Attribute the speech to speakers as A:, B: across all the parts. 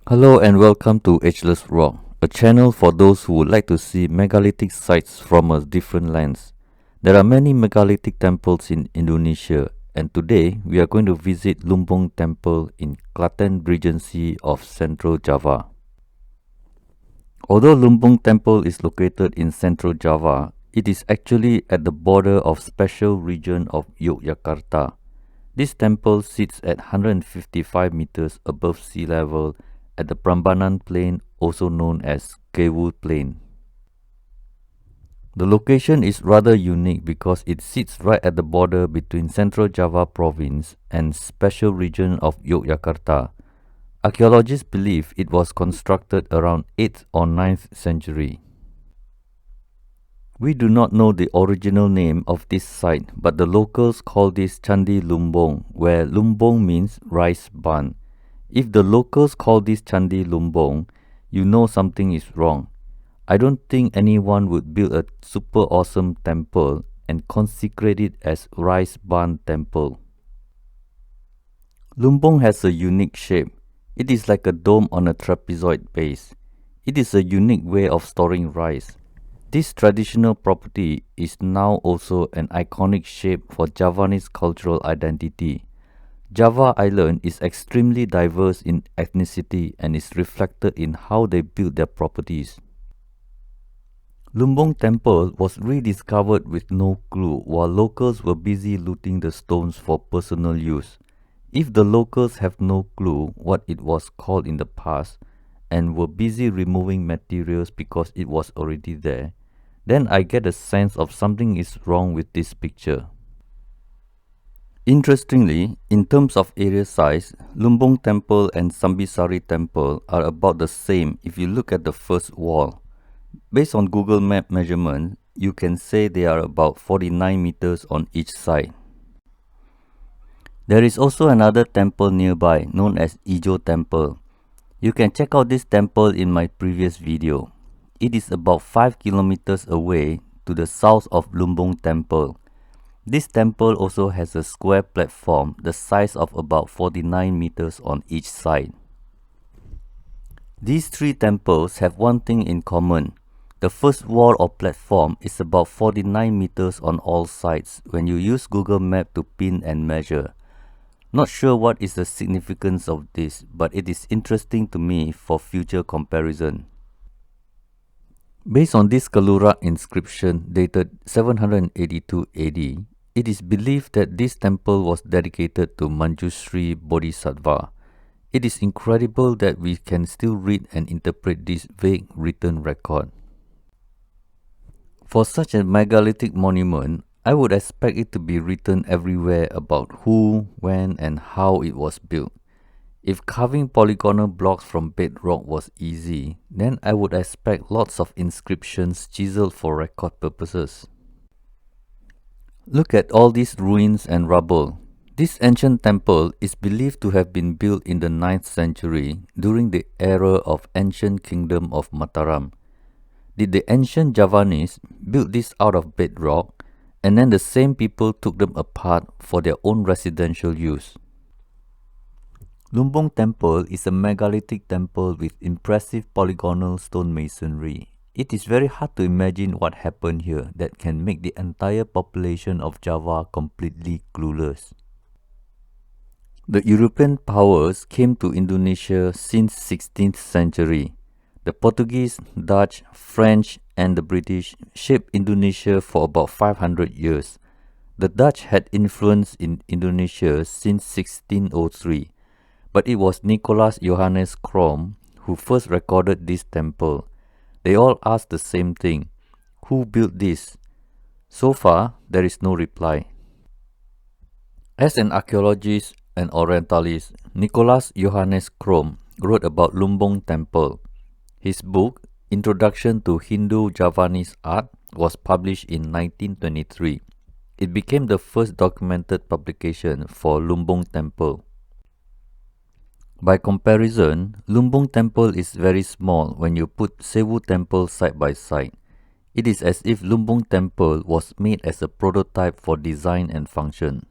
A: Hello and welcome to Ageless Rock, a channel for those who would like to see megalithic sites from a different lens. There are many megalithic temples in Indonesia, and today we are going to visit Lumbung Temple in Klaten Regency of Central Java. Although Lumbung Temple is located in Central Java, it is actually at the border of special region of Yogyakarta. This temple sits at 155 meters above sea level at the Prambanan Plain, also known as Kewu Plain. The location is rather unique because it sits right at the border between Central Java Province and special region of Yogyakarta. Archaeologists believe it was constructed around 8th or 9th century. We do not know the original name of this site, but the locals call this Candi Lumbung, where Lumbung means rice bun. If the locals call this Candi Lumbung, you know something is wrong. I don't think anyone would build a super awesome temple and consecrate it as rice bun temple. Lumbung has a unique shape. It is like a dome on a trapezoid base. It is a unique way of storing rice. This traditional property is now also an iconic shape for Javanese cultural identity. Java Island is extremely diverse in ethnicity and is reflected in how they build their properties. Lumbung Temple was rediscovered with no clue while locals were busy looting the stones for personal use. If the locals have no clue what it was called in the past and were busy removing materials because it was already there, then I get a sense of something is wrong with this picture. Interestingly, in terms of area size, Lumbung Temple and Sambisari Temple are about the same if you look at the first wall. Based on Google Map measurement, you can say they are about 49 meters on each side. There is also another temple nearby known as Ijo Temple. You can check out this temple in my previous video. It is about 5 kilometers away to the south of Lumbung Temple. This temple also has a square platform the size of about 49 meters on each side. These three temples have one thing in common. The first wall or platform is about 49 meters on all sides when you use Google Map to pin and measure. Not sure what is the significance of this, but it is interesting to me for future comparison. Based on this Kalura inscription dated 782 AD, it is believed that this temple was dedicated to Manjushri Bodhisattva. It is incredible that we can still read and interpret this vague written record. For such a megalithic monument, I would expect it to be written everywhere about who, when, and how it was built. If carving polygonal blocks from bedrock was easy, then I would expect lots of inscriptions chiseled for record purposes. Look at all these ruins and rubble. This ancient temple is believed to have been built in the 9th century during the era of ancient kingdom of Mataram. Did the ancient Javanese build this out of bedrock and then the same people took them apart for their own residential use? Lumbung Temple is a megalithic temple with impressive polygonal stone masonry. It is very hard to imagine what happened here that can make the entire population of Java completely clueless. The European powers came to Indonesia since 16th century. The Portuguese, Dutch, French, and the British shaped Indonesia for about 500 years. The Dutch had influence in Indonesia since 1603. But it was Nicolaas Johannes Crom who first recorded this temple. They all asked the same thing: who built this? So far, there is no reply. As an archaeologist and orientalist, Nicolaas Johannes Crom wrote about Lumbung Temple. His book, Introduction to Hindu Javanese Art, was published in 1923. It became the first documented publication for Lumbung Temple. By comparison, Lumbung Temple is very small when you put Sewu Temple side by side. It is as if Lumbung Temple was made as a prototype for design and function.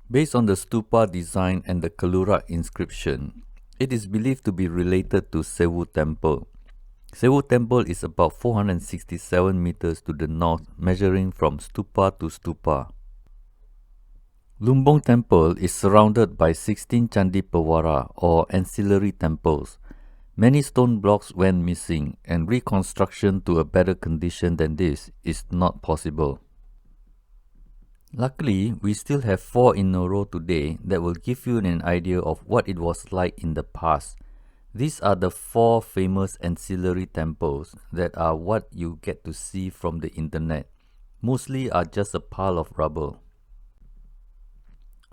A: Based on the stupa design and the Kalura inscription, It is believed to be related to Sewu Temple. Sewu Temple is about 467 meters to the north, measuring from stupa to stupa. Lumbung Temple is surrounded by 16 Candi Pewara or ancillary temples. Many stone blocks went missing, and reconstruction to a better condition than this is not possible. Luckily, we still have 4 in a row today that will give you an idea of what it was like in the past. These are the 4 famous ancillary temples that are what you get to see from the internet. Mostly are just a pile of rubble.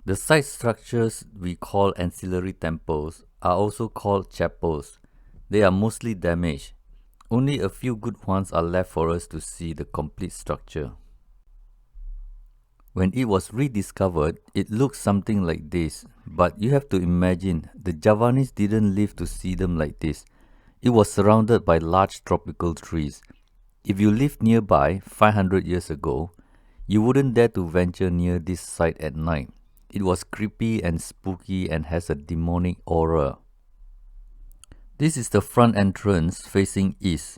A: The side structures we call ancillary temples are also called chapels. They are mostly damaged. Only a few good ones are left for us to see the complete structure. When it was rediscovered, it looked something like this, but you have to imagine, the Javanese didn't live to see them like this. It was surrounded by large tropical trees. If you lived nearby 500 years ago, you wouldn't dare to venture near this site at night. It was creepy and spooky and has a demonic aura. This is the front entrance facing east.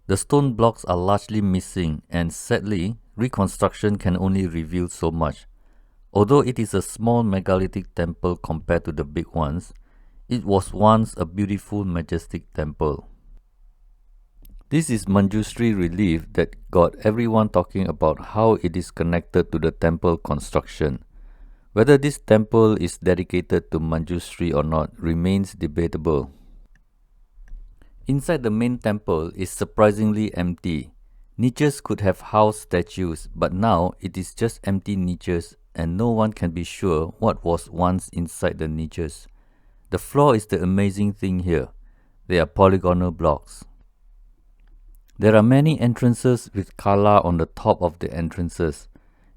A: The stone blocks are largely missing, and sadly, reconstruction can only reveal so much. Although it is a small megalithic temple compared to the big ones, it was once a beautiful, majestic temple. This is Manjushri relief that got everyone talking about how it is connected to the temple construction. Whether this temple is dedicated to Manjushri or not remains debatable. Inside the main temple is surprisingly empty. Niches could have housed statues, but now it is just empty niches and no one can be sure what was once inside the niches. The floor is the amazing thing here. They are polygonal blocks. There are many entrances with Kala on the top of the entrances.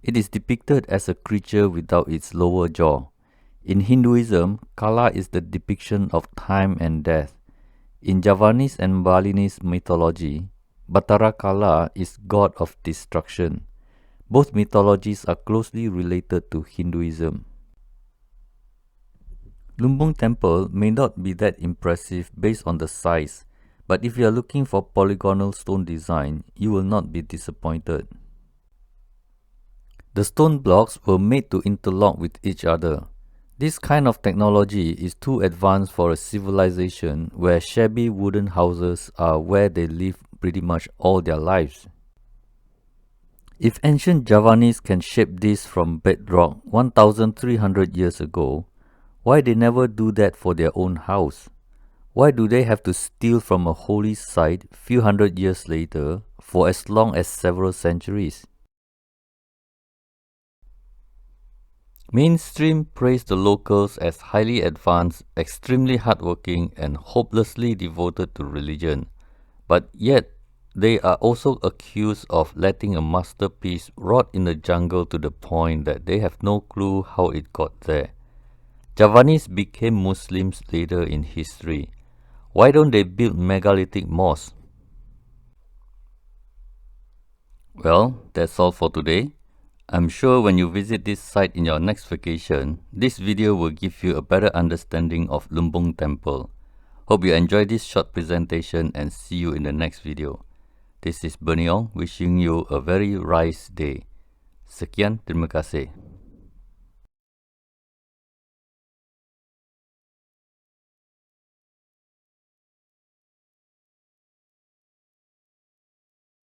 A: It is depicted as a creature without its lower jaw. In Hinduism, Kala is the depiction of time and death. In Javanese and Balinese mythology, Batara Kala is god of destruction. Both mythologies are closely related to Hinduism. Lumbung Temple may not be that impressive based on the size, but if you are looking for polygonal stone design, you will not be disappointed. The stone blocks were made to interlock with each other. This kind of technology is too advanced for a civilization where shabby wooden houses are where they live pretty much all their lives. If ancient Javanese can shape this from bedrock 1,300 years ago, why they never do that for their own house? Why do they have to steal from a holy site few hundred years later for as long as several centuries? Mainstream praised the locals as highly advanced, extremely hardworking, and hopelessly devoted to religion. But yet, they are also accused of letting a masterpiece rot in the jungle to the point that they have no clue how it got there. Javanese became Muslims later in history. Why don't they build megalithic mosques? Well, that's all for today. I'm sure when you visit this site in your next vacation, this video will give you a better understanding of Lumbung Temple. Hope you enjoyed this short presentation and see you in the next video. This is Bernie Ong wishing you a very rice day. Sekian, terima kasih.